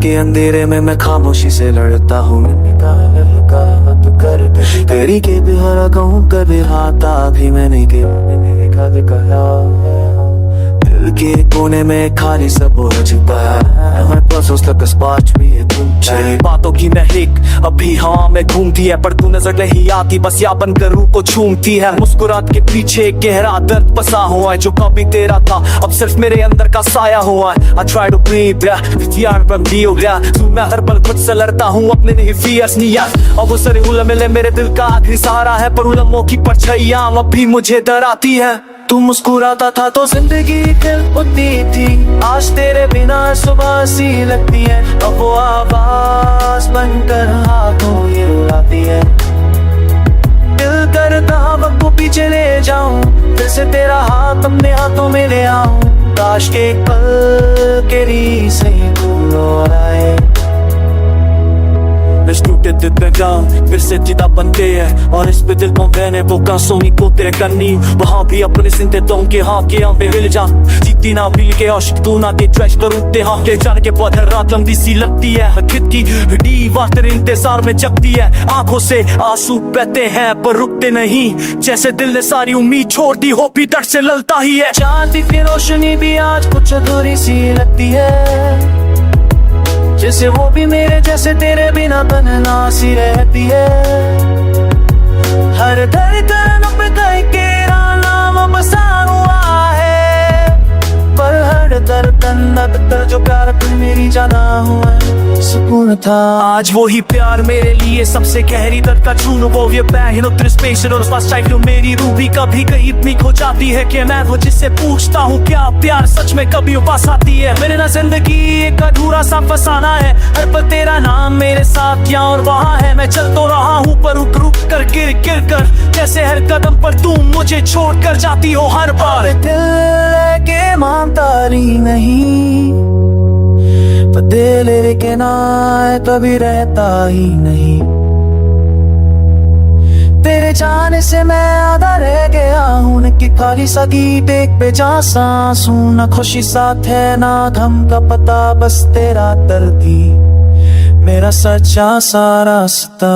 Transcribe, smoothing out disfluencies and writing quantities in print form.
के अंधेरे में मैं खामोशी से लड़ता हूँ। तेरी के भी हरा कहूँ कभी हाथा भी मैंने कहा। दिल के कोने में खाली सब हो चुका है। मैं बस उस तक स्पार्च भी है तुम तेरी बातों की महक अभी हवा में घूमती है, पर तू नजर नहीं आती, बस या बनकर रूह को छूमती है। मुस्कुराहट के पीछे एक गहरा दर्द बसा हुआ है, जो कभी तेरा था अब सिर्फ मेरे अंदर का साया हुआ है। I try to breathe, यार बंदी हो गया तू, मैं हर पल खुद से लड़ता हूँ अपने नहीं फियर्स नहीं यार। अब वो सारे उलझे मेरे दिल का आखिरी सहारा है, पर उलझों की परछाइयां अब भी मुझे डराती है। तू मुस्कुराता था तो जिंदगी खिल उठती थी, आज तेरे बिना सुबह सी लगती है। अब वो आवाज बनकर हाथों ये रुलाती है। दिल करता वक्त को पीछे ले जाऊं, फिर से तेरा हाथ अपने हाथों में ले आऊं। काश के पल के री से तू लौटाए। टूटे दिल पे गाँव फिर से जिदा बनते हैं, और इस पे दिल को मैंने वो कांसोनी को तेरे करनी। वहाँ भी अपने सिंते तो के हाँ के यहाँ पे हिल जा, जीती ना भील के आशिक तू ना के ट्रैश करूँते हाँ के जाने के बाद हर रात लंबी सी लगती है। खिद की दीवार तेरे इंतजार में जगती है, आंखों से आंसू बहते हैं पर रुकते नहीं। जैसे दिल ने सारी उम्मीद छोड़ दी हो, भी दर्द से ललता ही है। चांद की रोशनी भी आज कुछ अधूरी सी लगती है, जैसे वो भी मेरे जैसे तेरे बिना तन्हा सी रहती है। हर धड़कन पे तेरा नाम बसा हुआ है, पर हर धड़कन अंदर जो प्यार तू मेरी जाना हुआ है सुकून था। आज वो ही प्यार मेरे लिए सबसे गहरी दर्द का चून, वो ये पैन उतर स्पेशल और पास टाइप मेरी रूह भी कभी कहीं इतनी खो जाती है कि मैं वो जिससे पूछता हूँ क्या प्यार सच में कभी उपास आती है। मेरे ना जिंदगी एक अधूरा सा फसाना है, हर पल तेरा नाम मेरे साथ यहाँ और वहाँ है। मैं चल तो रहा हूँ पर रुक रुक कर गिर गिर कर, जैसे हर कदम पर तुम मुझे छोड़ कर जाती हो हर बार। दिल के मानता नहीं, पर दिल के ना कभी रहता ही नहीं। तेरे जाने से मैं आधा रह गया हूँ कि खाली सा गीत एक बेजान सांस हूँ। ना खुशी साथ है ना गम का पता, बस तेरा दर्द ही मेरा सच्चा सा रास्ता।